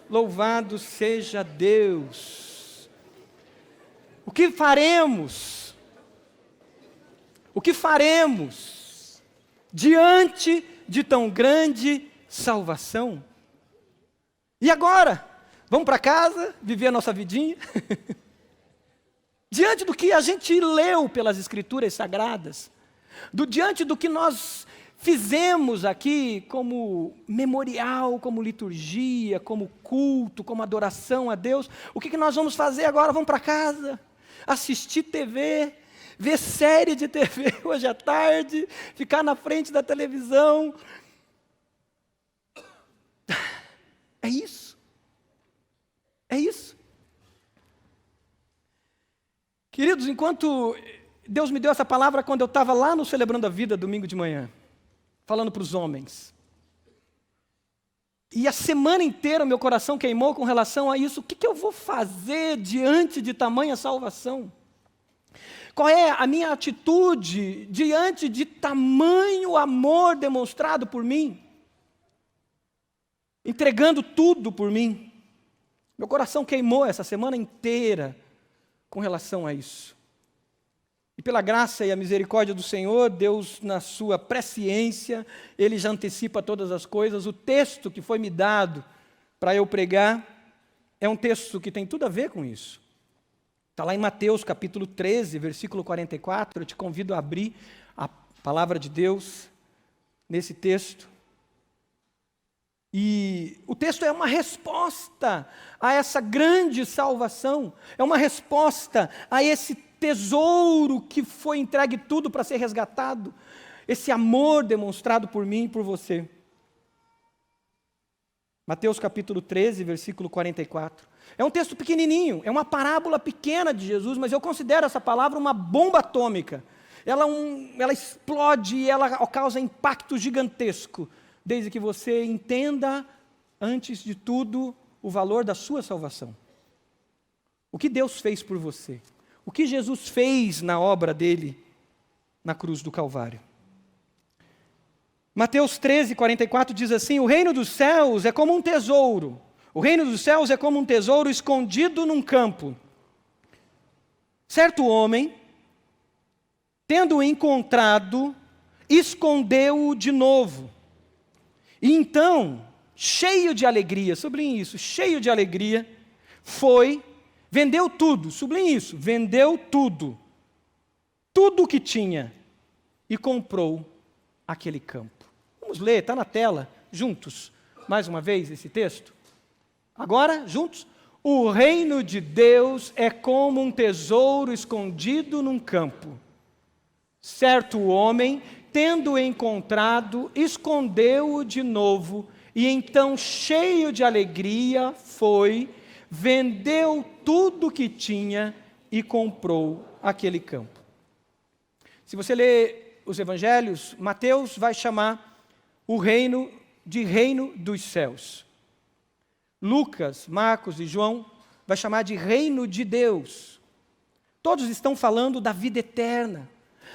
Louvado seja Deus. O que faremos? O que faremos diante de tão grande salvação? E agora? Vamos para casa, viver a nossa vidinha? Diante do que a gente leu pelas Escrituras Sagradas, diante do que nós fizemos aqui como memorial, como liturgia, como culto, como adoração a Deus, o que nós vamos fazer agora? Vamos para casa, assistir TV, ver série de TV hoje à tarde, ficar na frente da televisão. É isso. É isso. Queridos, enquanto Deus me deu essa palavra quando eu estava lá no Celebrando a Vida, domingo de manhã, falando para os homens. E a semana inteira meu coração queimou com relação a isso. O que eu vou fazer diante de tamanha salvação? Qual é a minha atitude diante de tamanho amor demonstrado por mim? Entregando tudo por mim. Meu coração queimou essa semana inteira com relação a isso. E pela graça e a misericórdia do Senhor, Deus, na sua presciência, Ele já antecipa todas as coisas. O texto que foi me dado para eu pregar é um texto que tem tudo a ver com isso. Está lá em Mateus capítulo 13, versículo 44. Eu te convido a abrir a palavra de Deus nesse texto. E o texto é uma resposta a essa grande salvação. É uma resposta a esse tesouro que foi entregue tudo para ser resgatado. Esse amor demonstrado por mim e por você. Mateus capítulo 13, versículo 44. É um texto pequenininho, é uma parábola pequena de Jesus, mas eu considero essa palavra uma bomba atômica. Ela explode e ela causa impacto gigantesco, desde que você entenda, antes de tudo, o valor da sua salvação. O que Deus fez por você. O que Jesus fez na obra dele na cruz do Calvário. Mateus 13, 44 diz assim: o reino dos céus é como um tesouro. O reino dos céus é como um tesouro escondido num campo. Certo homem, tendo-o encontrado, escondeu-o de novo. E então, cheio de alegria, sublinhe isso, cheio de alegria, foi, vendeu tudo, sublinhe isso, vendeu tudo o que tinha, e comprou aquele campo. Vamos ler, está na tela, juntos, mais uma vez esse texto. Agora, juntos. O reino de Deus é como um tesouro escondido num campo. Certo homem, tendo-o encontrado, escondeu-o de novo, e então, cheio de alegria, foi, vendeu tudo o que tinha e comprou aquele campo. Se você ler os evangelhos, Mateus vai chamar o reino de reino dos céus. Lucas, Marcos e João vai chamar de reino de Deus. Todos estão falando da vida eterna,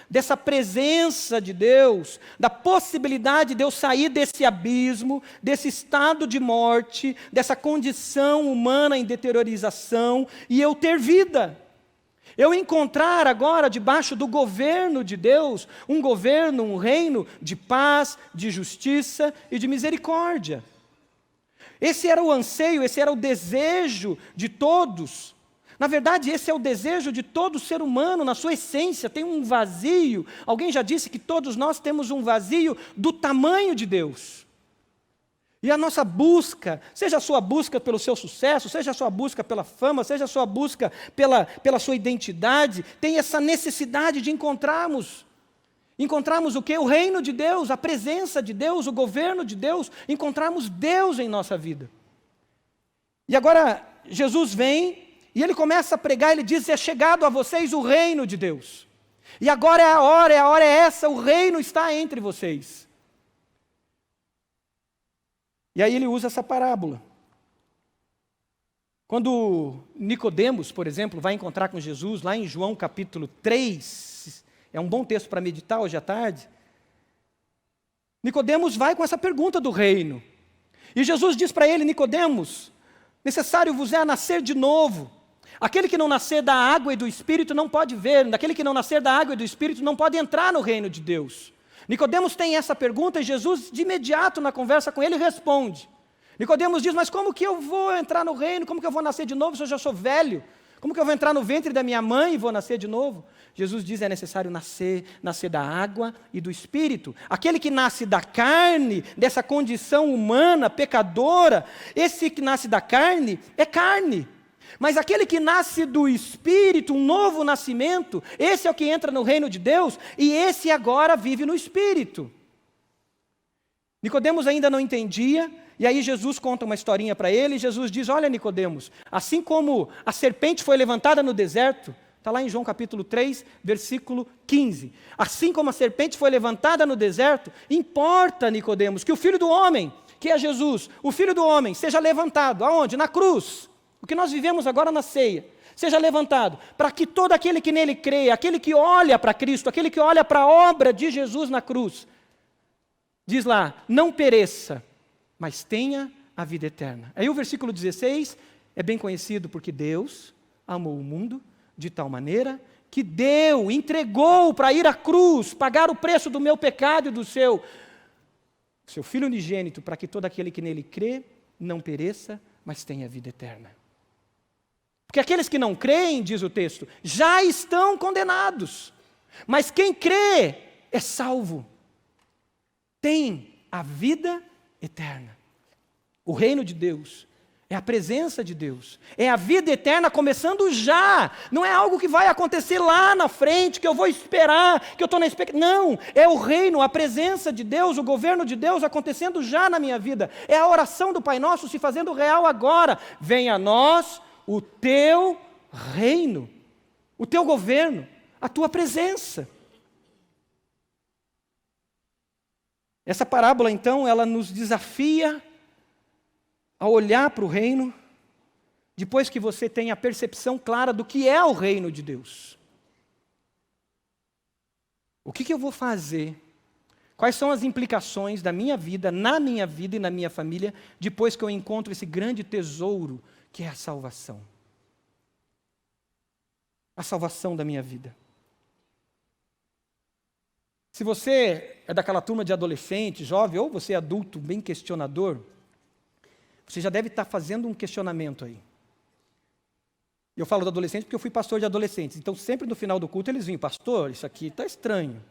dessa presença de Deus, da possibilidade de eu sair desse abismo, desse estado de morte, dessa condição humana em deteriorização, e eu ter vida. Eu encontrar agora, debaixo do governo de Deus, um governo, um reino de paz, de justiça e de misericórdia. Esse era o anseio, esse era o desejo de todos. Na verdade, esse é o desejo de todo ser humano, na sua essência, tem um vazio. Alguém já disse que todos nós temos um vazio do tamanho de Deus. E a nossa busca, seja a sua busca pelo seu sucesso, seja a sua busca pela fama, seja a sua busca pela sua identidade, tem essa necessidade de encontrarmos o quê? O reino de Deus, a presença de Deus, o governo de Deus, encontrarmos Deus em nossa vida. E agora, Jesus vem e Ele começa a pregar, Ele diz: é chegado a vocês o reino de Deus. E agora é a hora é essa, o reino está entre vocês. E aí Ele usa essa parábola. Quando Nicodemos, por exemplo, vai encontrar com Jesus, lá em João capítulo 3, é um bom texto para meditar hoje à tarde. Nicodemos vai com essa pergunta do reino. E Jesus diz para ele: Nicodemos, Necessário vos é nascer de novo. Aquele que não nascer da água e do Espírito não pode ver, aquele que não nascer da água e do Espírito não pode entrar no reino de Deus. Nicodemos tem essa pergunta e Jesus, de imediato na conversa com ele, responde. Nicodemos diz, mas como que eu vou entrar no reino? Como que eu vou nascer de novo se eu já sou velho? Como que eu vou entrar no ventre da minha mãe e vou nascer de novo? Jesus diz, é necessário nascer da água e do Espírito. Aquele que nasce da carne, dessa condição humana, pecadora, esse que nasce da carne, é carne. Mas aquele que nasce do Espírito, um novo nascimento, esse é o que entra no reino de Deus, e esse agora vive no Espírito. Nicodemos ainda não entendia, e aí Jesus conta uma historinha para ele, e Jesus diz, olha Nicodemos, assim como a serpente foi levantada no deserto, está lá em João capítulo 3, versículo 15, assim como a serpente foi levantada no deserto, importa, Nicodemos, que o Filho do Homem, que é Jesus, o Filho do Homem, seja levantado, aonde? Na cruz. O que nós vivemos agora na ceia, seja levantado, para que todo aquele que nele crê, aquele que olha para Cristo, aquele que olha para a obra de Jesus na cruz, diz lá, não pereça, mas tenha a vida eterna. Aí o versículo 16 é bem conhecido, porque Deus amou o mundo de tal maneira que deu, entregou para ir à cruz, pagar o preço do meu pecado e do seu Filho unigênito, para que todo aquele que nele crê não pereça, mas tenha a vida eterna. Porque aqueles que não creem, diz o texto, já estão condenados. Mas quem crê é salvo. Tem a vida eterna. O reino de Deus é a presença de Deus. É a vida eterna começando já. Não é algo que vai acontecer lá na frente, que eu vou esperar, que eu estou na expectativa. Não, é o reino, a presença de Deus, o governo de Deus acontecendo já na minha vida. É a oração do Pai Nosso se fazendo real agora. Venha a nós o teu reino, o teu governo, a tua presença. Essa parábola, então, ela nos desafia a olhar para o reino, depois que você tem a percepção clara do que é o reino de Deus. O que eu vou fazer? Quais são as implicações da minha vida, na minha vida e na minha família, depois que eu encontro esse grande tesouro que é a salvação. A salvação da minha vida. Se você é daquela turma de adolescente, jovem, ou você é adulto, bem questionador, você já deve estar fazendo um questionamento aí. Eu falo de adolescente porque eu fui pastor de adolescentes, então sempre no final do culto eles vinham, pastor, isso aqui está estranho.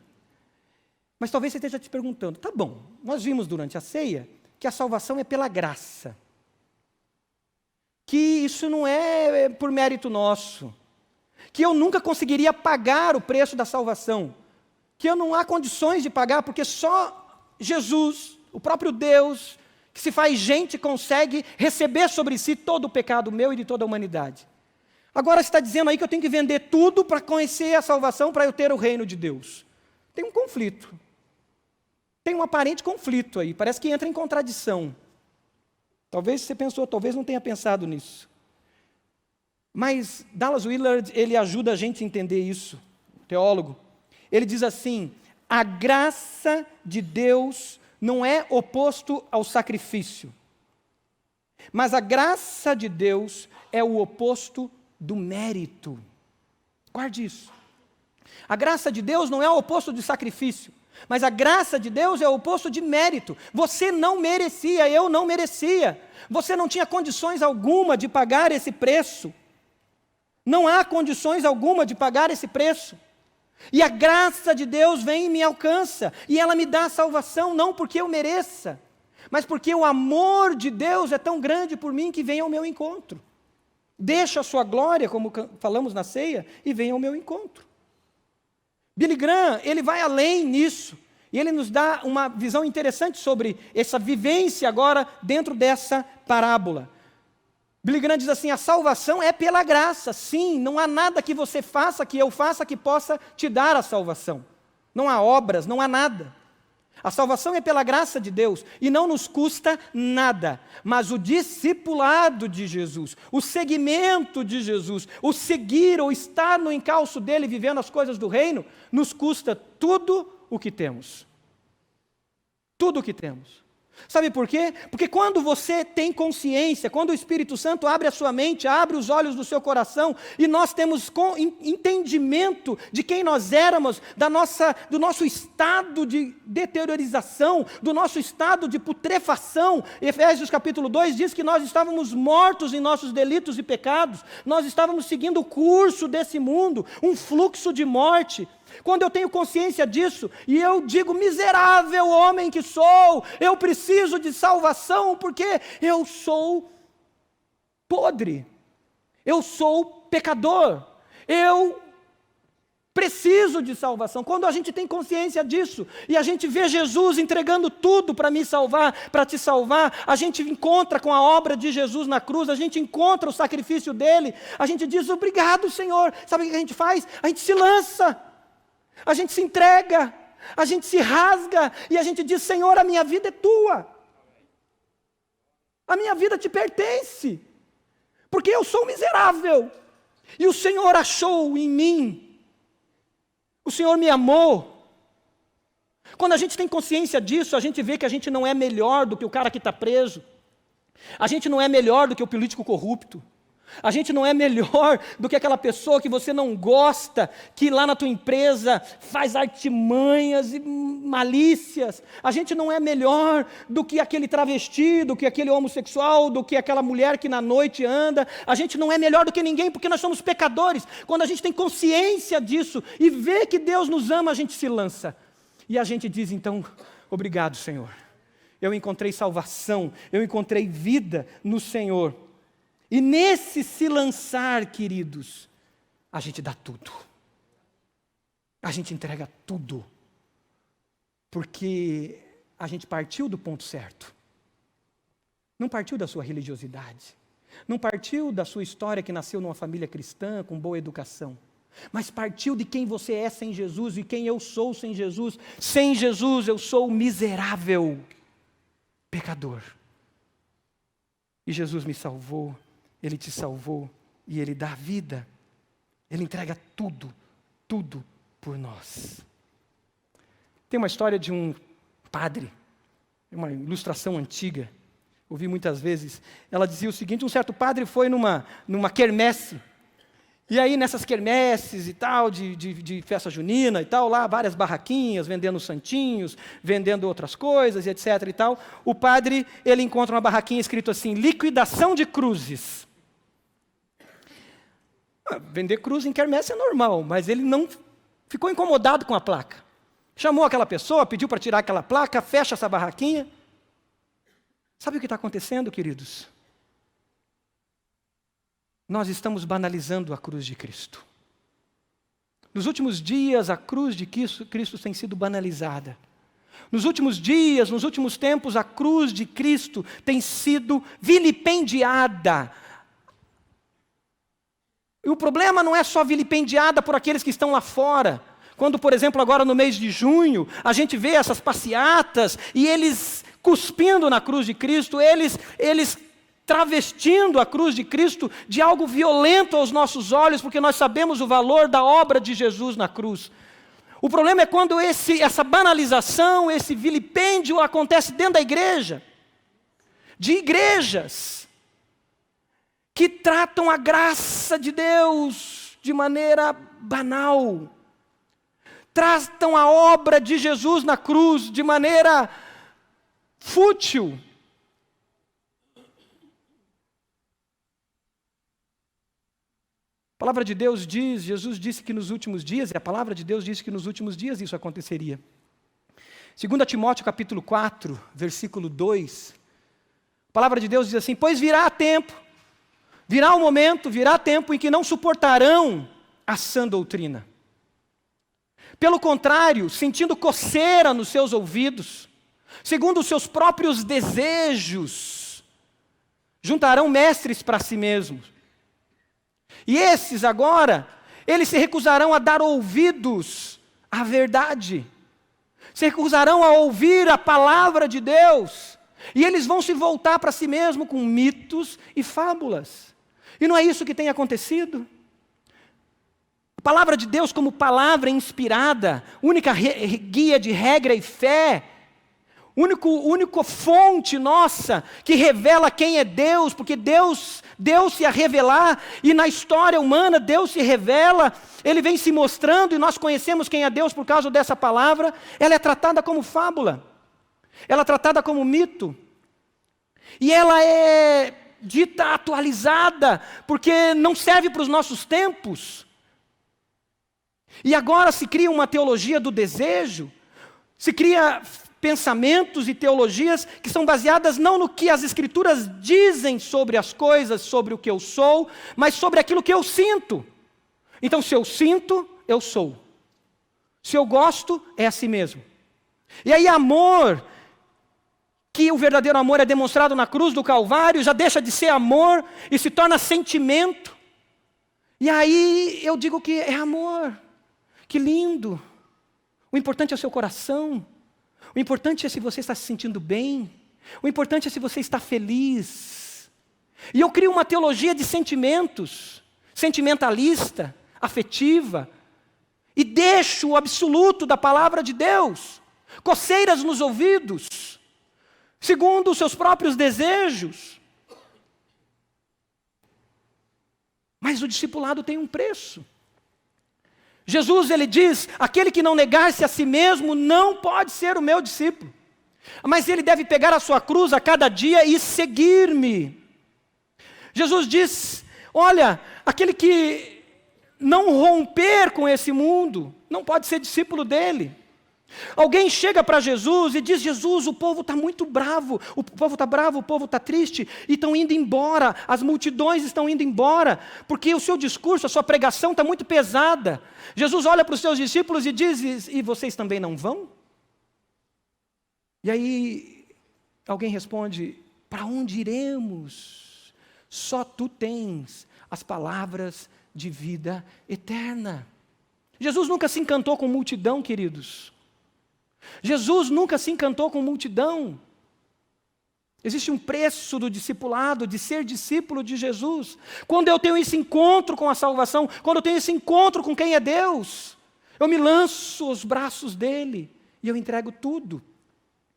Mas talvez você esteja te perguntando, tá bom, nós vimos durante a ceia que a salvação é pela graça. Que isso não é por mérito nosso, que eu nunca conseguiria pagar o preço da salvação, que eu não há condições de pagar, porque só Jesus, o próprio Deus, que se faz gente, consegue receber sobre si todo o pecado meu e de toda a humanidade. Agora você está dizendo aí que eu tenho que vender tudo para conhecer a salvação, para eu ter o reino de Deus. Tem um conflito, tem um aparente conflito aí, parece que entra em contradição. Talvez você pensou, talvez não tenha pensado nisso. Mas Dallas Willard, ele ajuda a gente a entender isso, teólogo. Ele diz assim, a graça de Deus não é oposto ao sacrifício, mas a graça de Deus é o oposto do mérito. Guarde isso. A graça de Deus não é o oposto de sacrifício, mas a graça de Deus é o oposto de mérito. Você não merecia, eu não merecia. Você não tinha condições alguma de pagar esse preço. Não há condições alguma de pagar esse preço. E a graça de Deus vem e me alcança. E ela me dá a salvação, não porque eu mereça, mas porque o amor de Deus é tão grande por mim que vem ao meu encontro. Deixa a sua glória, como falamos na ceia, e vem ao meu encontro. Billy Graham, ele vai além nisso, e ele nos dá uma visão interessante sobre essa vivência agora dentro dessa parábola. Billy Graham diz assim, a salvação é pela graça, sim, não há nada que você faça, que eu faça, que possa te dar a salvação. Não há obras, não há nada. A salvação é pela graça de Deus, e não nos custa nada, mas o discipulado de Jesus, o seguimento de Jesus, o seguir ou estar no encalço dele, vivendo as coisas do reino, nos custa tudo o que temos. Tudo o que temos. Sabe por quê? Porque quando você tem consciência, quando o Espírito Santo abre a sua mente, abre os olhos do seu coração, e nós temos entendimento de quem nós éramos, do nosso estado de deteriorização, do nosso estado de putrefação. Efésios capítulo 2 diz que nós estávamos mortos em nossos delitos e pecados, nós estávamos seguindo o curso desse mundo, um fluxo de morte. Quando eu tenho consciência disso, e eu digo, miserável homem que sou, eu preciso de salvação, porque eu sou podre, eu sou pecador, eu preciso de salvação. Quando a gente tem consciência disso, e a gente vê Jesus entregando tudo para me salvar, para te salvar, a gente encontra com a obra de Jesus na cruz, a gente encontra o sacrifício dele, a gente diz, obrigado Senhor. Sabe o que a gente faz? A gente se lança, a gente se entrega, a gente se rasga e a gente diz, Senhor, a minha vida é tua. A minha vida te pertence. Porque eu sou miserável. E o Senhor achou em mim. O Senhor me amou. Quando a gente tem consciência disso, a gente vê que a gente não é melhor do que o cara que está preso. A gente não é melhor do que o político corrupto. A gente não é melhor do que aquela pessoa que você não gosta, que lá na tua empresa faz artimanhas e malícias. A gente não é melhor do que aquele travesti, do que aquele homossexual, do que aquela mulher que na noite anda. A gente não é melhor do que ninguém, porque nós somos pecadores. Quando a gente tem consciência disso e vê que Deus nos ama, a gente se lança. E a gente diz então, obrigado Senhor. Eu encontrei salvação, eu encontrei vida no Senhor. E nesse se lançar, queridos, a gente dá tudo. A gente entrega tudo. Porque a gente partiu do ponto certo. Não partiu da sua religiosidade. Não partiu da sua história que nasceu numa família cristã, com boa educação. Mas partiu de quem você é sem Jesus e quem eu sou sem Jesus. Sem Jesus eu sou miserável, pecador. E Jesus me salvou. Ele te salvou e Ele dá vida. Ele entrega tudo, tudo por nós. Tem uma história de um padre, uma ilustração antiga, ouvi muitas vezes. Ela dizia o seguinte, um certo padre foi numa quermesse. E aí nessas quermesses e tal, de festa junina e tal, lá várias barraquinhas, vendendo santinhos, vendendo outras coisas e etc e tal. O padre, ele encontra uma barraquinha escrito assim, liquidação de cruzes. Vender cruz em quermesse é normal, mas ele não ficou incomodado com a placa. Chamou aquela pessoa, pediu para tirar aquela placa, fecha essa barraquinha. Sabe o que está acontecendo, queridos? Nós estamos banalizando a cruz de Cristo. Nos últimos dias, a cruz de Cristo tem sido banalizada. Nos últimos dias, nos últimos tempos, a cruz de Cristo tem sido vilipendiada. E o problema não é só vilipendiada por aqueles que estão lá fora. Quando, por exemplo, agora no mês de junho, a gente vê essas passeatas e eles cuspindo na cruz de Cristo, eles travestindo a cruz de Cristo de algo violento aos nossos olhos, porque nós sabemos o valor da obra de Jesus na cruz. O problema é quando essa banalização, esse vilipêndio acontece dentro da igreja, de igrejas que tratam a graça de Deus de maneira banal, tratam a obra de Jesus na cruz de maneira fútil. A palavra de Deus diz, Jesus disse que nos últimos dias, e a palavra de Deus disse que nos últimos dias isso aconteceria. 2 Timóteo capítulo 4, versículo 2, a palavra de Deus diz assim, pois virá o momento, virá tempo em que não suportarão a sã doutrina. Pelo contrário, sentindo coceira nos seus ouvidos, segundo os seus próprios desejos, juntarão mestres para si mesmos. E esses agora, eles se recusarão a dar ouvidos à verdade, se recusarão a ouvir a palavra de Deus, e eles vão se voltar para si mesmos com mitos e fábulas. E não é isso que tem acontecido? A palavra de Deus como palavra inspirada, única guia de regra e fé, única fonte nossa que revela quem é Deus, porque Deus se a revelar, e na história humana Deus se revela, Ele vem se mostrando, e nós conhecemos quem é Deus por causa dessa palavra. Ela é tratada como fábula, ela é tratada como mito, e ela é dita atualizada, porque não serve para os nossos tempos. E agora se cria uma teologia do desejo, se cria pensamentos e teologias que são baseadas não no que as Escrituras dizem sobre as coisas, sobre o que eu sou, mas sobre aquilo que eu sinto. Então, se eu sinto, eu sou. Se eu gosto, é assim mesmo. E aí, amor, que o verdadeiro amor é demonstrado na cruz do Calvário, já deixa de ser amor e se torna sentimento. E aí eu digo que é amor. Que lindo. O importante é o seu coração. O importante é se você está se sentindo bem. O importante é se você está feliz. E eu crio uma teologia de sentimentos, sentimentalista, afetiva, e deixo o absoluto da palavra de Deus, coceiras nos ouvidos, segundo os seus próprios desejos. Mas o discipulado tem um preço. Jesus, ele diz, aquele que não negar-se a si mesmo não pode ser o meu discípulo. Mas ele deve pegar a sua cruz a cada dia e seguir-me. Jesus diz, olha, aquele que não romper com esse mundo não pode ser discípulo dele. Alguém chega para Jesus e diz, Jesus, o povo está muito bravo, o povo está bravo, o povo está triste, e estão indo embora, as multidões estão indo embora, porque o seu discurso, a sua pregação está muito pesada. Jesus olha para os seus discípulos e diz, e vocês também não vão? E aí, alguém responde, para onde iremos? Só tu tens as palavras de vida eterna. Jesus nunca se encantou com multidão, queridos. Jesus nunca se encantou com multidão. Existe um preço do discipulado, de ser discípulo de Jesus. Quando eu tenho esse encontro com a salvação, quando eu tenho esse encontro com quem é Deus, eu me lanço aos braços dele e eu entrego tudo.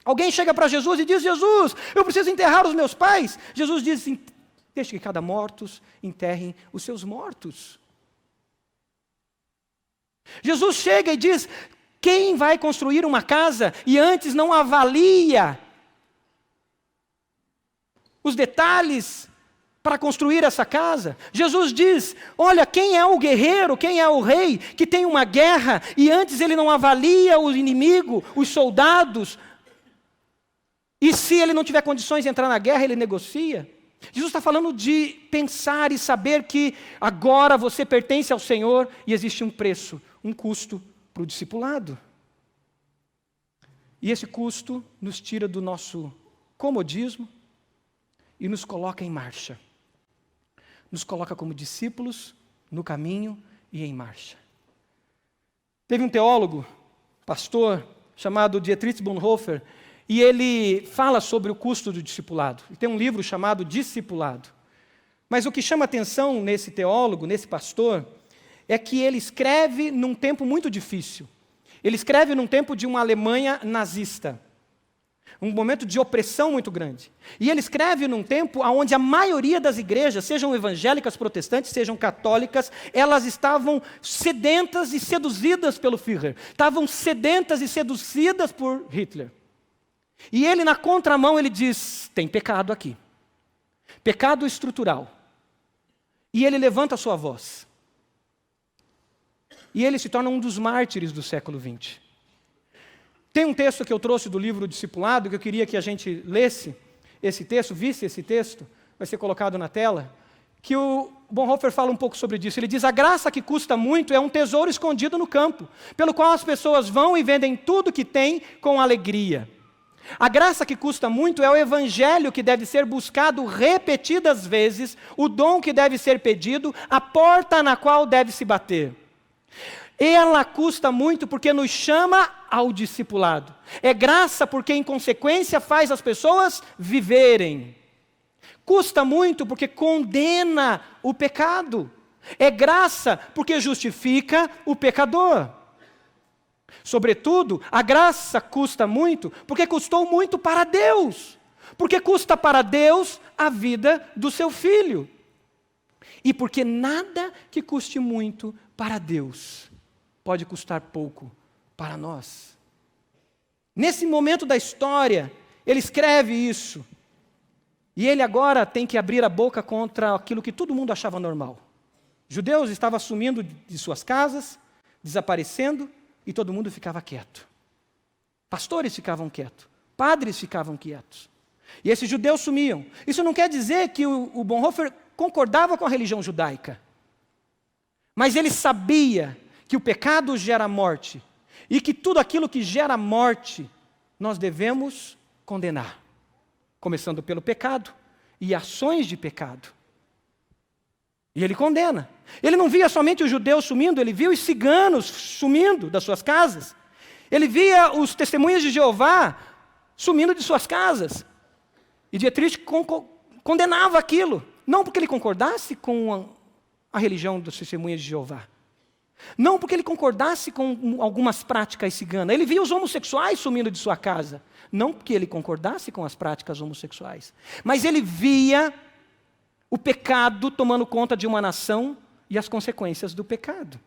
Alguém chega para Jesus e diz, Jesus, eu preciso enterrar os meus pais. Jesus diz, deixe que cada mortos enterrem os seus mortos. Jesus chega e diz, quem vai construir uma casa e antes não avalia os detalhes para construir essa casa? Jesus diz, olha, quem é o guerreiro, quem é o rei que tem uma guerra e antes ele não avalia o inimigo, os soldados, e se ele não tiver condições de entrar na guerra, ele negocia? Jesus está falando de pensar e saber que agora você pertence ao Senhor e existe um preço, um custo para o discipulado. E esse custo nos tira do nosso comodismo e nos coloca em marcha. Nos coloca como discípulos no caminho e em marcha. Teve um teólogo, pastor, chamado Dietrich Bonhoeffer, e ele fala sobre o custo do discipulado. E tem um livro chamado Discipulado. Mas o que chama atenção nesse teólogo, nesse pastor, é que ele escreve num tempo muito difícil. Ele escreve num tempo de uma Alemanha nazista. Um momento de opressão muito grande. E ele escreve num tempo onde a maioria das igrejas, sejam evangélicas, protestantes, sejam católicas, elas estavam sedentas e seduzidas pelo Führer. Estavam sedentas e seduzidas por Hitler. E ele, na contramão, ele diz, tem pecado aqui. Pecado estrutural. E ele levanta a sua voz. E ele se torna um dos mártires do século XX. Tem um texto que eu trouxe do livro Discipulado, que eu queria que a gente lesse esse texto, visse esse texto, vai ser colocado na tela, que o Bonhoeffer fala um pouco sobre isso. Ele diz, a graça que custa muito é um tesouro escondido no campo, pelo qual as pessoas vão e vendem tudo que têm com alegria. A graça que custa muito é o evangelho que deve ser buscado repetidas vezes, o dom que deve ser pedido, a porta na qual deve se bater. Ela custa muito porque nos chama ao discipulado. É graça porque, em consequência, faz as pessoas viverem. Custa muito porque condena o pecado. É graça porque justifica o pecador. Sobretudo, a graça custa muito, porque custou muito para Deus. Porque custa para Deus a vida do seu filho. E porque nada que custe muito para Deus pode custar pouco para nós. Nesse momento da história, ele escreve isso. E ele agora tem que abrir a boca contra aquilo que todo mundo achava normal. Judeus estavam sumindo de suas casas, desaparecendo, e todo mundo ficava quieto. Pastores ficavam quietos, padres ficavam quietos. E esses judeus sumiam. Isso não quer dizer que o Bonhoeffer concordava com a religião judaica. Mas ele sabia que o pecado gera morte. E que tudo aquilo que gera morte, nós devemos condenar. Começando pelo pecado e ações de pecado. E ele condena. Ele não via somente os judeus sumindo, ele via os ciganos sumindo das suas casas. Ele via os testemunhas de Jeová sumindo de suas casas. E Dietrich condenava aquilo. Não porque ele concordasse com a religião dos testemunhas de Jeová. Não porque ele concordasse com algumas práticas ciganas. Ele via os homossexuais sumindo de sua casa. Não porque ele concordasse com as práticas homossexuais. Mas ele via o pecado tomando conta de uma nação e as consequências do pecado.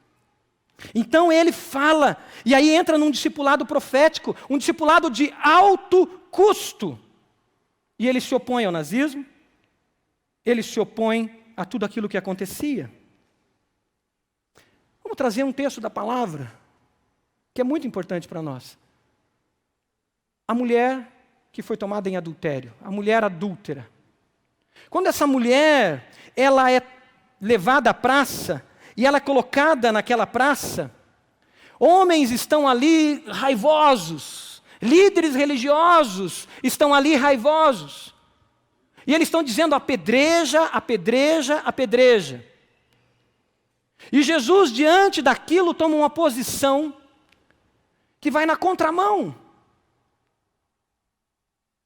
Então ele fala, e aí entra num discipulado profético, um discipulado de alto custo. E ele se opõe ao nazismo, ele se opõe a tudo aquilo que acontecia. Vamos trazer um texto da palavra, que é muito importante para nós. A mulher que foi tomada em adultério, a mulher adúltera. Quando essa mulher, ela é levada à praça, e ela é colocada naquela praça, homens estão ali raivosos, líderes religiosos estão ali raivosos, e eles estão dizendo apedreja, apedreja, apedreja. E Jesus, diante daquilo, toma uma posição que vai na contramão.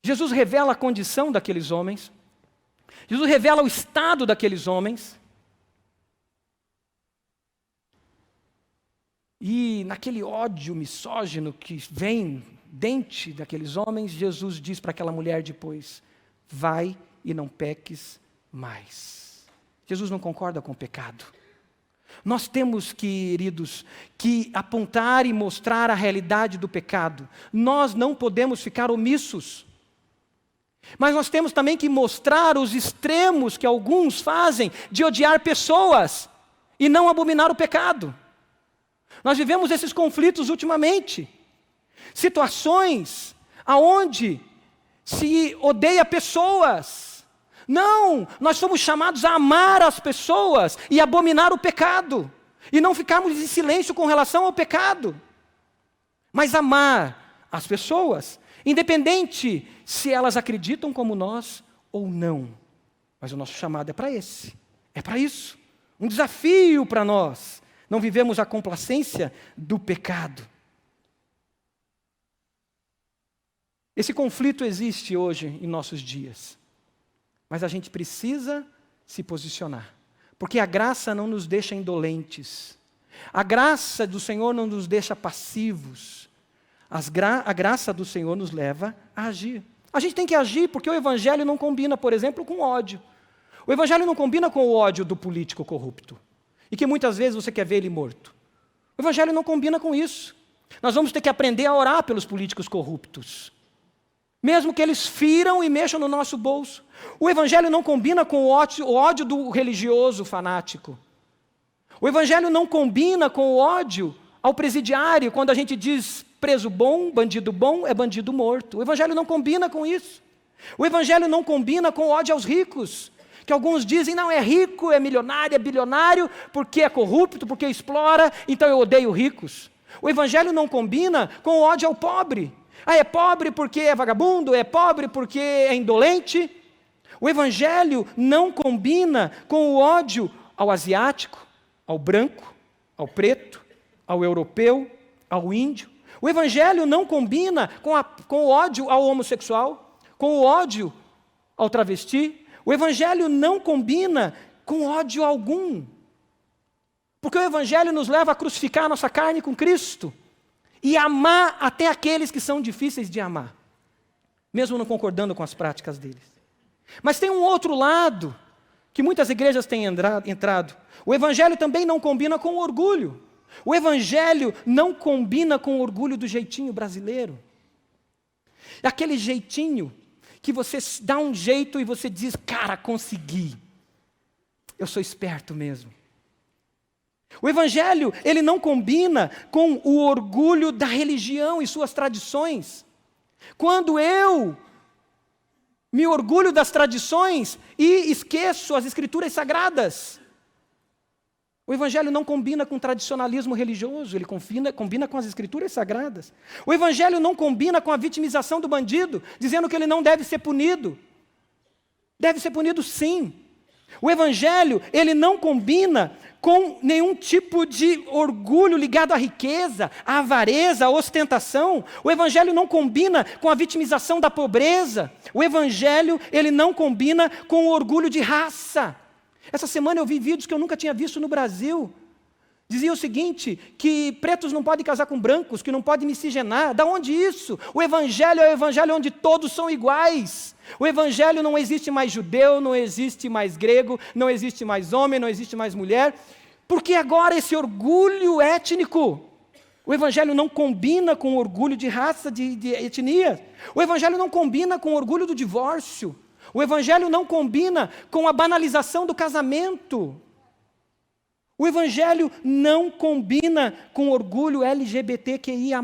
Jesus revela a condição daqueles homens, Jesus revela o estado daqueles homens. E naquele ódio misógino que vem dente daqueles homens, Jesus diz para aquela mulher depois: vai e não peques mais. Jesus não concorda com o pecado. Nós temos, queridos, que apontar e mostrar a realidade do pecado. Nós não podemos ficar omissos. Mas nós temos também que mostrar os extremos que alguns fazem de odiar pessoas e não abominar o pecado. Nós vivemos esses conflitos ultimamente. Situações aonde se odeia pessoas. Não, nós somos chamados a amar as pessoas e abominar o pecado. E não ficarmos em silêncio com relação ao pecado. Mas amar as pessoas, independente se elas acreditam como nós ou não. Mas o nosso chamado é para esse. É para isso. Um desafio para nós. Não vivemos a complacência do pecado. Esse conflito existe hoje em nossos dias. Mas a gente precisa se posicionar. Porque a graça não nos deixa indolentes. A graça do Senhor não nos deixa passivos. A graça do Senhor nos leva a agir. A gente tem que agir porque o Evangelho não combina, por exemplo, com ódio. O Evangelho não combina com o ódio do político corrupto. E que muitas vezes você quer ver ele morto. O Evangelho não combina com isso. Nós vamos ter que aprender a orar pelos políticos corruptos. Mesmo que eles firam e mexam no nosso bolso. O Evangelho não combina com o ódio do religioso fanático. O Evangelho não combina com o ódio ao presidiário, quando a gente diz preso bom é bandido morto. O Evangelho não combina com isso. O Evangelho não combina com o ódio aos ricos. Que alguns dizem, não, é rico, é milionário, é bilionário, porque é corrupto, porque explora, então eu odeio ricos. O Evangelho não combina com o ódio ao pobre. Ah, é pobre porque é vagabundo, é pobre porque é indolente. O Evangelho não combina com o ódio ao asiático, ao branco, ao preto, ao europeu, ao índio. O Evangelho não combina com o ódio ao homossexual, com o ódio ao travesti. O Evangelho não combina com ódio algum. Porque o Evangelho nos leva a crucificar a nossa carne com Cristo e amar até aqueles que são difíceis de amar, mesmo não concordando com as práticas deles. Mas tem um outro lado que muitas igrejas têm entrado. O evangelho também não combina com o orgulho. O evangelho não combina com o orgulho do jeitinho brasileiro. É aquele jeitinho que você dá um jeito e você diz, cara, consegui. Eu sou esperto mesmo. O evangelho, ele não combina com o orgulho da religião e suas tradições. Quando eu me orgulho das tradições e esqueço as escrituras sagradas. O evangelho não combina com o tradicionalismo religioso, ele combina com as escrituras sagradas. O evangelho não combina com a vitimização do bandido, dizendo que ele não deve ser punido. Deve ser punido sim. O evangelho, ele não combina com nenhum tipo de orgulho ligado à riqueza, à avareza, à ostentação. O evangelho não combina com a vitimização da pobreza. O evangelho, ele não combina com o orgulho de raça. Essa semana eu vi vídeos que eu nunca tinha visto no Brasil. Dizia o seguinte, que pretos não podem casar com brancos, que não podem miscigenar. Da onde isso? O evangelho é o evangelho onde todos são iguais. O evangelho não existe mais judeu, não existe mais grego, não existe mais homem, não existe mais mulher. Porque agora esse orgulho étnico, o evangelho não combina com o orgulho de raça, de etnia. O evangelho não combina com o orgulho do divórcio. O evangelho não combina com a banalização do casamento. O evangelho não combina com o orgulho LGBTQIA+.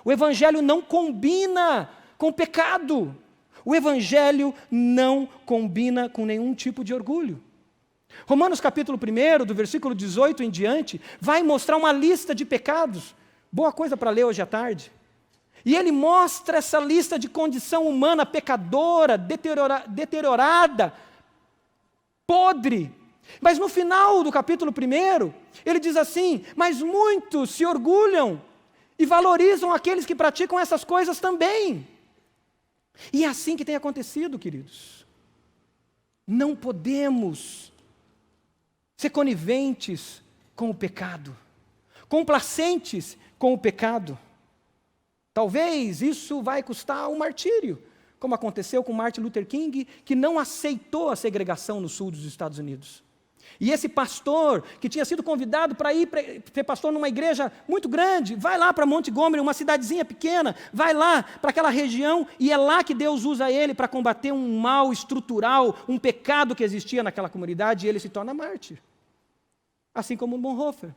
O evangelho não combina com o pecado. O evangelho não combina com nenhum tipo de orgulho. Romanos capítulo 1, do versículo 18 em diante, vai mostrar uma lista de pecados. Boa coisa para ler hoje à tarde. E ele mostra essa lista de condição humana pecadora, deteriorada, podre. Mas no final do capítulo 1, ele diz assim, mas muitos se orgulham e valorizam aqueles que praticam essas coisas também. E é assim que tem acontecido, queridos. Não podemos ser coniventes com o pecado, complacentes com o pecado. Talvez isso vai custar um martírio, como aconteceu com Martin Luther King, que não aceitou a segregação no sul dos Estados Unidos. E esse pastor, que tinha sido convidado para ir ser pastor numa igreja muito grande, vai lá para Montgomery, uma cidadezinha pequena, vai lá para aquela região, e é lá que Deus usa ele para combater um mal estrutural, um pecado que existia naquela comunidade, e ele se torna mártir. Assim como Bonhoeffer.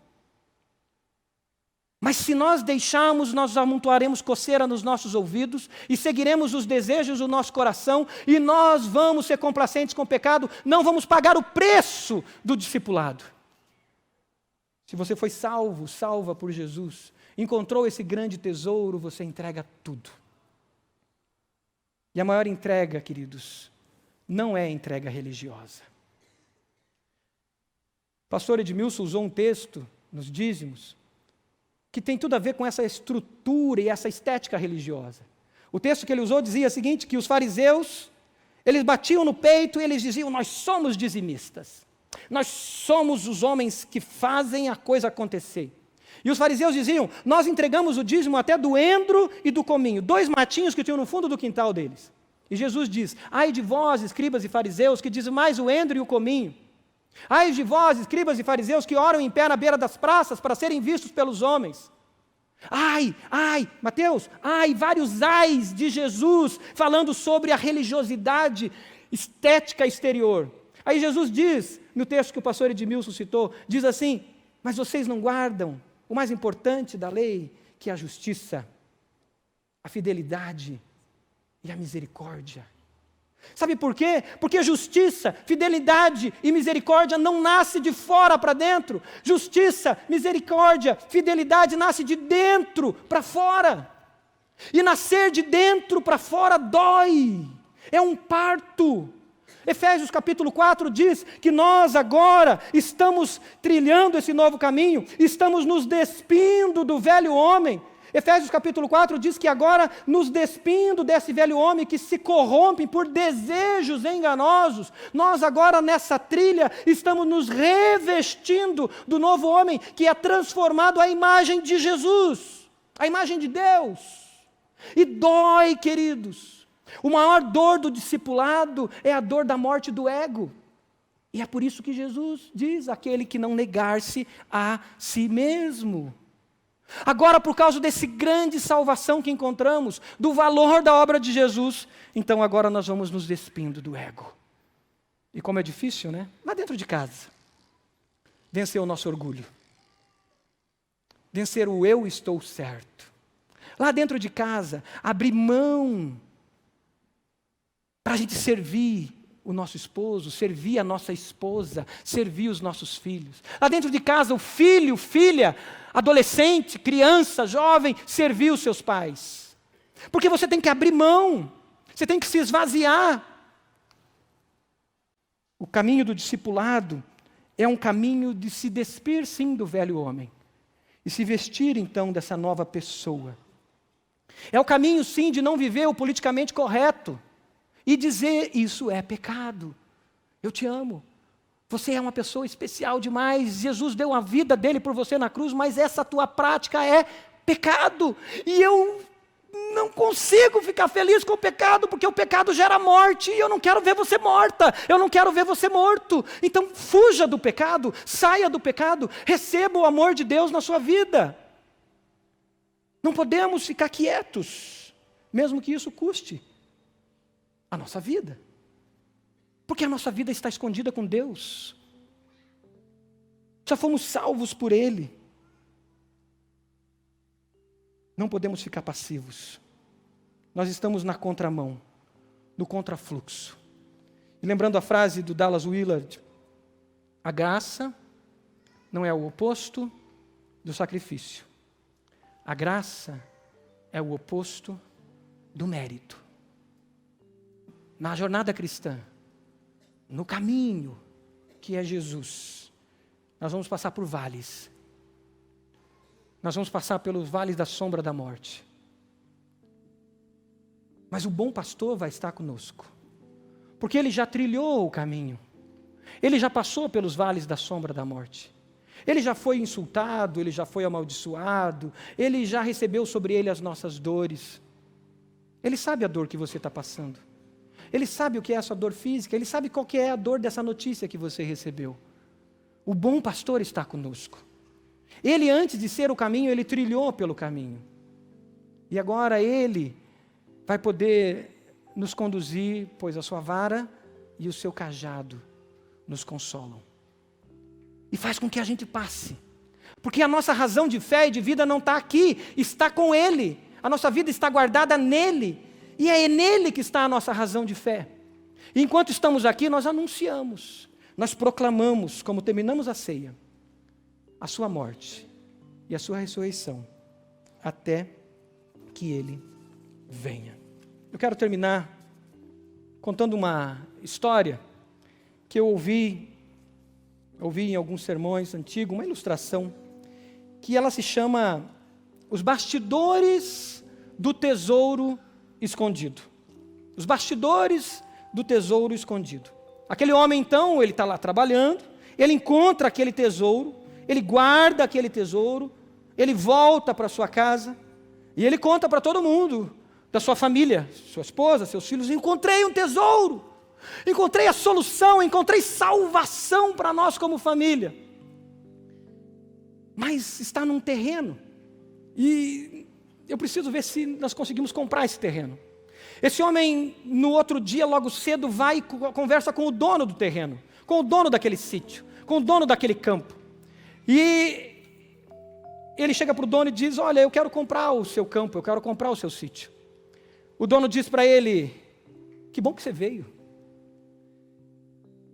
Mas se nós deixarmos, nós amontoaremos coceira nos nossos ouvidos e seguiremos os desejos do nosso coração e nós vamos ser complacentes com o pecado, não vamos pagar o preço do discipulado. Se você foi salvo, salva por Jesus, encontrou esse grande tesouro, você entrega tudo. E a maior entrega, queridos, não é entrega religiosa. O pastor Edmilson usou um texto nos dízimos, que tem tudo a ver com essa estrutura e essa estética religiosa. O texto que ele usou dizia o seguinte, que os fariseus, eles batiam no peito e eles diziam, nós somos dizimistas. Nós somos os homens que fazem a coisa acontecer. E os fariseus diziam, nós entregamos o dízimo até do endro e do cominho, 2 matinhos que tinham no fundo do quintal deles. E Jesus diz, ai de vós, escribas e fariseus, que dizem mais o endro e o cominho. Ai de vós, escribas e fariseus, que oram em pé na beira das praças para serem vistos pelos homens. Ai, Mateus, vários ais de Jesus, falando sobre a religiosidade estética exterior. Aí Jesus diz, no texto que o pastor Edmilson citou, diz assim, mas vocês não guardam o mais importante da lei, que é a justiça, a fidelidade e a misericórdia. Sabe por quê? Porque justiça, fidelidade e misericórdia não nasce de fora para dentro. Justiça, misericórdia, fidelidade nasce de dentro para fora. E nascer de dentro para fora dói. É um parto. Efésios capítulo 4 diz que nós agora estamos trilhando esse novo caminho, estamos nos despindo do velho homem. Efésios capítulo 4 diz que agora nos despindo desse velho homem que se corrompe por desejos enganosos, nós agora nessa trilha estamos nos revestindo do novo homem que é transformado à imagem de Jesus. a imagem de Deus. E dói, queridos. O maior dor do discipulado é a dor da morte do ego. E é por isso que Jesus diz, aquele que não negar-se a si mesmo. Agora, por causa desse grande salvação que encontramos, do valor da obra de Jesus, então agora nós vamos nos despindo do ego. E como é difícil, né? Lá dentro de casa, vencer o nosso orgulho. Vencer o eu estou certo. Lá dentro de casa, abrir mão para a gente servir o nosso esposo, servir a nossa esposa, servir os nossos filhos. Lá dentro de casa, o filho, filha, adolescente, criança, jovem, servir os seus pais. Porque você tem que abrir mão, você tem que se esvaziar. O caminho do discipulado é um caminho de se despir, sim, do velho homem. E se vestir, então, dessa nova pessoa. É o caminho, sim, de não viver o politicamente correto. E dizer, isso é pecado. Eu te amo. Você é uma pessoa especial demais. Jesus deu a vida dele por você na cruz, mas essa tua prática é pecado. E eu não consigo ficar feliz com o pecado, porque o pecado gera morte, e eu não quero ver você morta, eu não quero ver você morto. Então fuja do pecado, saia do pecado, receba o amor de Deus na sua vida. Não podemos ficar quietos, mesmo que isso custe a nossa vida. Porque a nossa vida está escondida com Deus. Já fomos salvos por Ele. Não podemos ficar passivos. Nós estamos na contramão, no contrafluxo. E lembrando a frase do Dallas Willard, a graça não é o oposto do sacrifício. A graça é o oposto do mérito. Na jornada cristã, no caminho que é Jesus, nós vamos passar por vales. Nós vamos passar pelos vales da sombra da morte. Mas o bom pastor vai estar conosco, porque ele já trilhou o caminho. Ele já passou pelos vales da sombra da morte. Ele já foi insultado, ele já foi amaldiçoado, ele já recebeu sobre ele as nossas dores. Ele sabe a dor que você está passando. Ele sabe o que é a sua dor física, ele sabe qual que é a dor dessa notícia que você recebeu. O bom pastor está conosco. Ele, antes de ser o caminho, ele trilhou pelo caminho. E agora ele vai poder nos conduzir, pois a sua vara e o seu cajado nos consolam. E faz com que a gente passe. Porque a nossa razão de fé e de vida não está aqui, está com Ele. A nossa vida está guardada nele. E é nele que está a nossa razão de fé. E enquanto estamos aqui, nós anunciamos, nós proclamamos, como terminamos a ceia, a sua morte e a sua ressurreição, até que Ele venha. Eu quero terminar contando uma história que eu ouvi em alguns sermões antigos, uma ilustração, que ela se chama Os Bastidores do Tesouro Escondido. Os bastidores do tesouro escondido. Aquele homem, então, ele está lá trabalhando, ele encontra aquele tesouro, ele guarda aquele tesouro, ele volta para sua casa, e ele conta para todo mundo, da sua família, sua esposa, seus filhos, encontrei um tesouro, encontrei a solução, encontrei salvação para nós como família. Mas está num terreno, e eu preciso ver se nós conseguimos comprar esse terreno. Esse homem, no outro dia, logo cedo, vai e conversa com o dono do terreno, com o dono daquele sítio, com o dono daquele campo. E ele chega para o dono e diz, olha, eu quero comprar o seu campo, eu quero comprar o seu sítio. O dono diz para ele, que bom que você veio.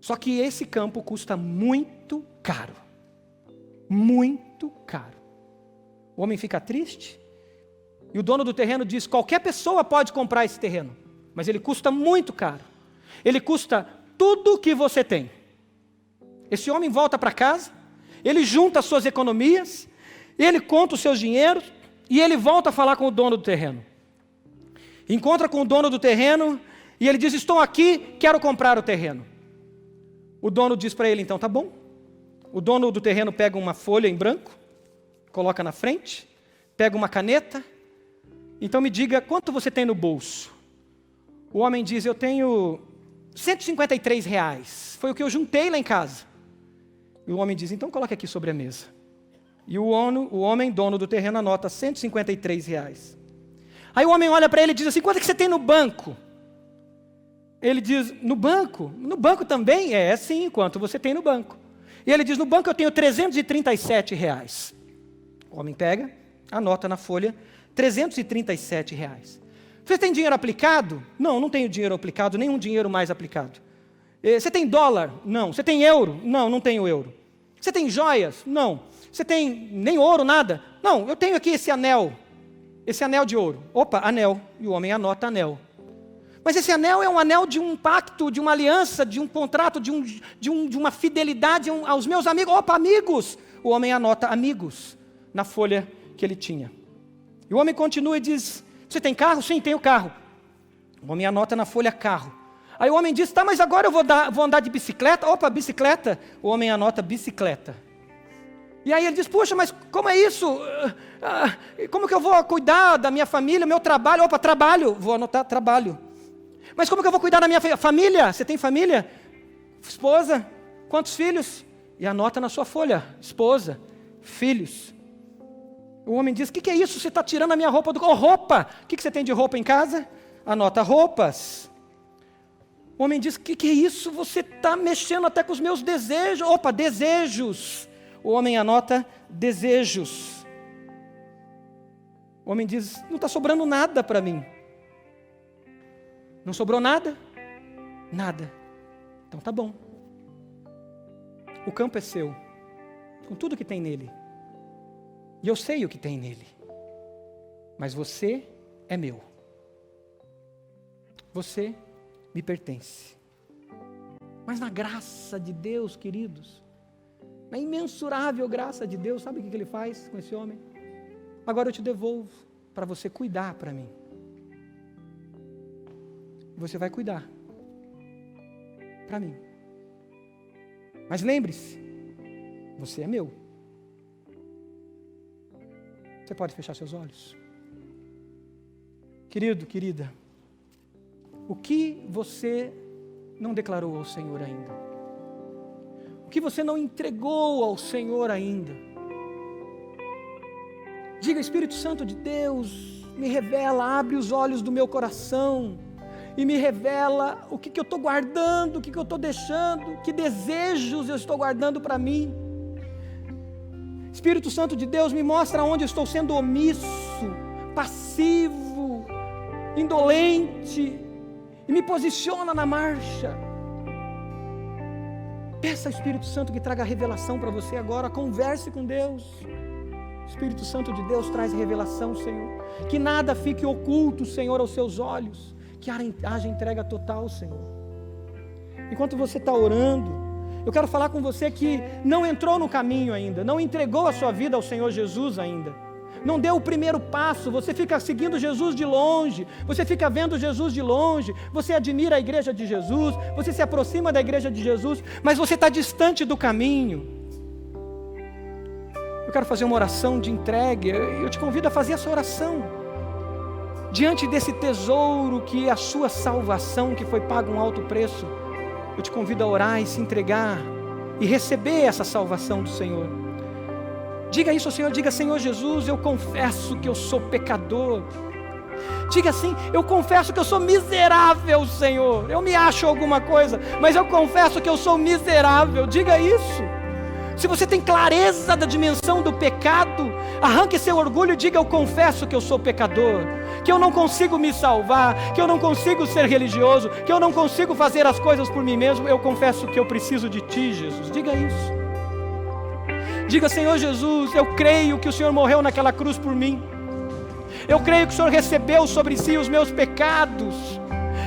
Só que esse campo custa muito caro. Muito caro. O homem fica triste. E o dono do terreno diz, qualquer pessoa pode comprar esse terreno. Mas ele custa muito caro. Ele custa tudo que você tem. Esse homem volta para casa, ele junta as suas economias, ele conta os seus dinheiros, e ele volta a falar com o dono do terreno. Encontra com o dono do terreno, e ele diz, estou aqui, quero comprar o terreno. O dono diz para ele, então, tá bom. O dono do terreno pega uma folha em branco, coloca na frente, pega uma caneta, então me diga quanto você tem no bolso. O homem diz, eu tenho R$153, foi o que eu juntei lá em casa. E o homem diz, então coloque aqui sobre a mesa. E o homem, dono do terreno, anota R$153. Aí o homem olha para ele e diz assim, quanto é que você tem no banco? Ele diz, no banco? No banco também? É sim, quanto você tem no banco? E ele diz, no banco eu tenho R$337. O homem pega, anota na folha, R$337. Você tem dinheiro aplicado? Não, não tenho dinheiro aplicado, nenhum dinheiro mais aplicado. Você tem dólar? Não. Você tem euro? Não, não tenho euro. Você tem joias? Não. Você tem nem ouro, nada? Não, eu tenho aqui esse anel de ouro. Opa, anel. E o homem anota anel. Mas esse anel é um anel de um pacto, de uma aliança, de um contrato, de uma fidelidade aos meus amigos. Opa, amigos! O homem anota amigos na folha que ele tinha. E o homem continua e diz, você tem carro? Sim, tenho carro. O homem anota na folha carro. Aí o homem diz, tá, mas agora eu vou andar de bicicleta. Opa, bicicleta. O homem anota bicicleta. E aí ele diz, puxa, mas como é isso? Como que eu vou cuidar da minha família, meu trabalho? Opa, trabalho. Vou anotar trabalho. Mas como que eu vou cuidar da minha família? Você tem família? Esposa? Quantos filhos? E anota na sua folha, esposa, filhos. O homem diz, o que é isso? Você está tirando a minha roupa do... Oh, roupa! O que você tem de roupa em casa? Anota roupas. O homem diz, o que é isso? Você está mexendo até com os meus desejos. Opa, desejos. O homem anota desejos. O homem diz, não está sobrando nada para mim. Não sobrou nada? Nada. Então tá bom. O campo é seu, com tudo que tem nele. E eu sei o que tem nele. Mas você é meu. Você me pertence. Mas na graça de Deus, queridos, na imensurável graça de Deus, sabe o que ele faz com esse homem? Agora eu te devolvo para você cuidar para mim. Você vai cuidar para mim. Mas lembre-se, você é meu. Você pode fechar seus olhos? Querido, querida, o que você não declarou ao Senhor ainda? O que você não entregou ao Senhor ainda? Diga, Espírito Santo de Deus, me revela, abre os olhos do meu coração e me revela o que eu estou guardando, o que eu estou deixando, que desejos eu estou guardando para mim. Espírito Santo de Deus, me mostra onde eu estou sendo omisso, passivo, indolente, e me posiciona na marcha. Peça ao Espírito Santo que traga revelação para você agora, converse com Deus. Espírito Santo de Deus traz revelação, Senhor. Que nada fique oculto, Senhor, aos seus olhos. Que haja entrega total, Senhor. Enquanto você está orando, eu quero falar com você que não entrou no caminho ainda, não entregou a sua vida ao Senhor Jesus ainda, não deu o primeiro passo, você fica seguindo Jesus de longe, você fica vendo Jesus de longe, você admira a igreja de Jesus, você se aproxima da igreja de Jesus, mas você está distante do caminho. Eu quero fazer uma oração de entrega, eu te convido a fazer essa oração, diante desse tesouro que é a sua salvação, que foi pago um alto preço. Eu te convido a orar e se entregar e receber essa salvação do Senhor. Diga isso ao Senhor, diga, Senhor Jesus, eu confesso que eu sou pecador. Diga assim, eu confesso que eu sou miserável, Senhor. Eu me acho alguma coisa, mas eu confesso que eu sou miserável. Diga isso. Se você tem clareza da dimensão do pecado, arranque seu orgulho e diga, eu confesso que eu sou pecador, que eu não consigo me salvar, que eu não consigo ser religioso, que eu não consigo fazer as coisas por mim mesmo. Eu confesso que eu preciso de Ti, Jesus. Diga isso. Diga, Senhor Jesus, eu creio que o Senhor morreu naquela cruz por mim. Eu creio que o Senhor recebeu sobre si os meus pecados,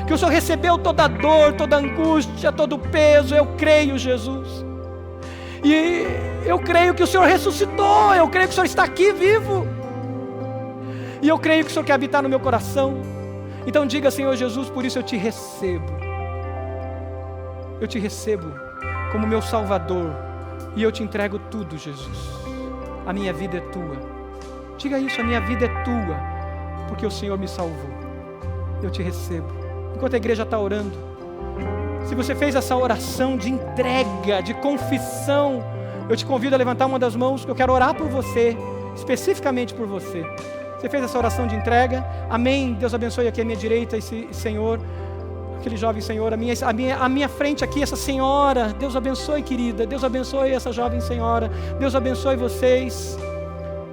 que o Senhor recebeu toda a dor, toda a angústia, todo o peso. Eu creio, Jesus. E eu creio que o Senhor ressuscitou, eu creio que o Senhor está aqui vivo. E eu creio que o Senhor quer habitar no meu coração. Então diga, Senhor Jesus, por isso eu te recebo. Eu te recebo como meu Salvador. E eu te entrego tudo, Jesus. A minha vida é tua. Diga isso: a minha vida é tua, porque o Senhor me salvou. Eu te recebo. Enquanto a igreja está orando, se você fez essa oração de entrega, de confissão, eu te convido a levantar uma das mãos, que eu quero orar por você, especificamente por você. Você fez essa oração de entrega? Amém. Deus abençoe aqui à minha direita esse senhor, aquele jovem senhor, à minha frente aqui, essa senhora. Deus abençoe, querida. Deus abençoe essa jovem senhora. Deus abençoe vocês.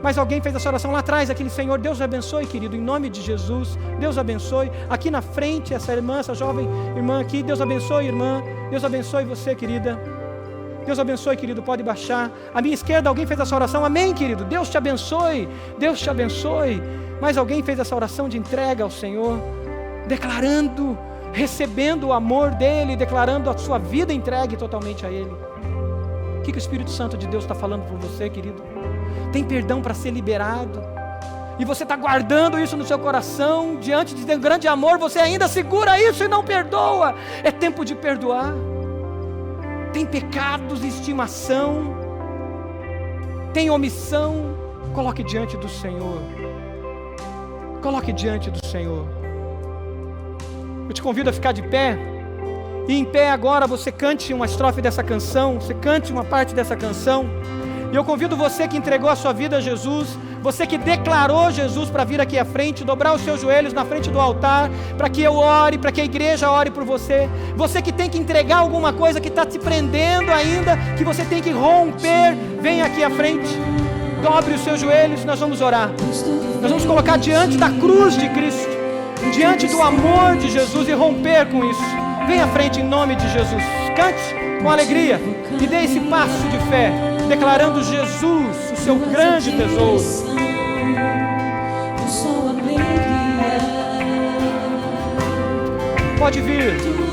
Mas alguém fez essa oração lá atrás, aquele senhor. Deus abençoe, querido, em nome de Jesus. Deus abençoe. Aqui na frente, essa irmã, essa jovem irmã aqui. Deus abençoe, irmã. Deus abençoe você, querida. Deus abençoe, querido, pode baixar. À minha esquerda, alguém fez essa oração. Amém, querido. Deus te abençoe. Deus te abençoe. Mas alguém fez essa oração de entrega ao Senhor, declarando, recebendo o amor dEle, declarando a sua vida entregue totalmente a Ele. O que o Espírito Santo de Deus está falando por você, querido? Tem perdão para ser liberado, e você está guardando isso no seu coração, diante de um grande amor, você ainda segura isso e não perdoa. É tempo de perdoar. Tem pecados de estimação, tem omissão, coloque diante do Senhor. Coloque diante do Senhor. Eu te convido a ficar de pé, e em pé agora você cante uma estrofe dessa canção, você cante uma parte dessa canção. E eu convido você que entregou a sua vida a Jesus, você que declarou Jesus para vir aqui à frente, dobrar os seus joelhos na frente do altar, para que eu ore, para que a igreja ore por você. Você que tem que entregar alguma coisa que está te prendendo ainda, que você tem que romper, vem aqui à frente, dobre os seus joelhos, nós vamos orar. Nós vamos colocar diante da cruz de Cristo, diante do amor de Jesus, e romper com isso. Vem à frente em nome de Jesus, cante com alegria e dê esse passo de fé, declarando Jesus, o seu grande tesouro. Pode vir. Tudo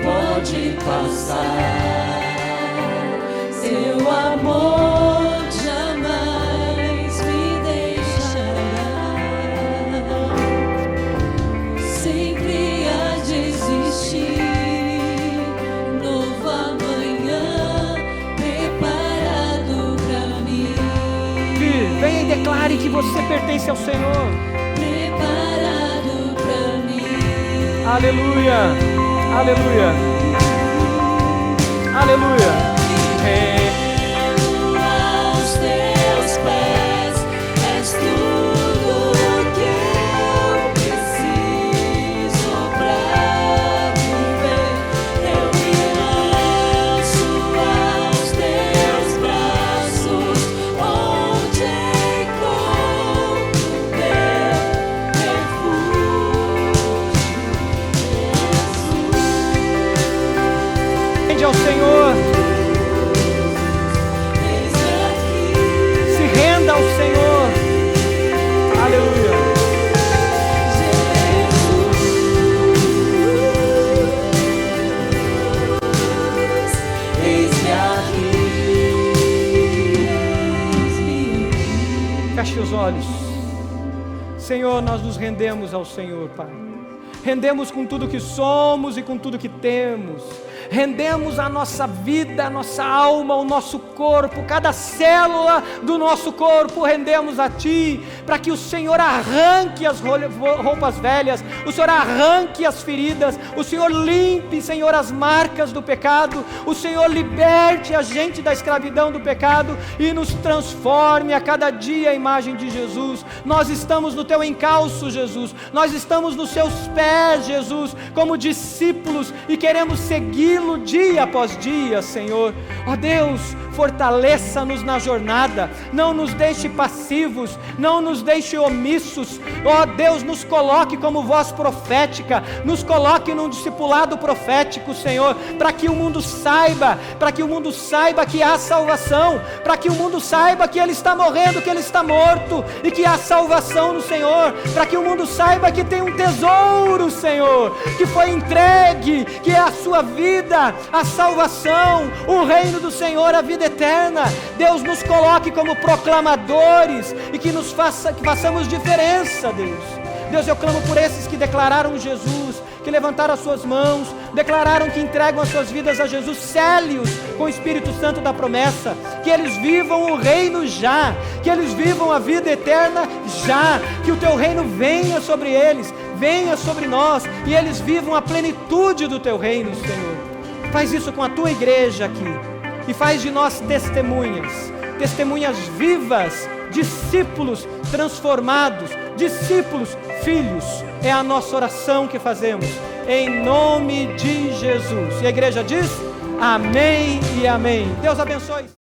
pode passar, seu amor jamais me deixará. Sempre há de existir novo amanhã preparado pra mim. Venha e declare que você pertence ao Senhor. Preparado pra mim. Aleluia, aleluia, aleluia. Aos teus pés és tudo que eu preciso pra viver. Eu me lanço aos teus braços, onde encontro meu refúgio, Jesus. Rende ao Senhor. Se renda ao Senhor. Aleluia. Feche os olhos. Senhor, nós nos rendemos ao Senhor, Pai. Rendemos com tudo que somos e com tudo que temos. Rendemos a nossa vida, a nossa alma, o nosso corpo, cada célula do nosso corpo rendemos a Ti, para que o Senhor arranque as roupas velhas, o Senhor arranque as feridas, o Senhor limpe, Senhor, as marcas do pecado, o Senhor liberte a gente da escravidão do pecado e nos transforme a cada dia a imagem de Jesus. Nós estamos no Teu encalço, Jesus, nós estamos nos Seus pés, Jesus, como discípulos, e queremos segui-lo dia após dia, Senhor. Ó Deus, fortaleça-nos na jornada, não nos deixe passivos, não nos deixe omissos. Ó Deus, nos coloque como voz profética, nos coloque num discipulado profético, Senhor, para que o mundo saiba, que há salvação, para que o mundo saiba que ele está morrendo, que ele está morto, e que há salvação no Senhor, para que o mundo saiba que tem um tesouro, Senhor, que foi entregue, que é a sua vida, a salvação, o reino do Senhor, a vida eterna. Deus, nos coloque como proclamadores e que façamos diferença, Deus. Deus, eu clamo por esses que declararam Jesus, que levantaram as suas mãos, declararam que entregam as suas vidas a Jesus. Cele-os com o Espírito Santo da promessa, que eles vivam o reino já, que eles vivam a vida eterna já, que o teu reino venha sobre eles, venha sobre nós, e eles vivam a plenitude do teu reino, Senhor. Faz isso com a tua igreja aqui, e faz de nós testemunhas vivas, discípulos transformados, discípulos, filhos. É a nossa oração que fazemos, em nome de Jesus. E a igreja diz: amém e amém. Deus abençoe.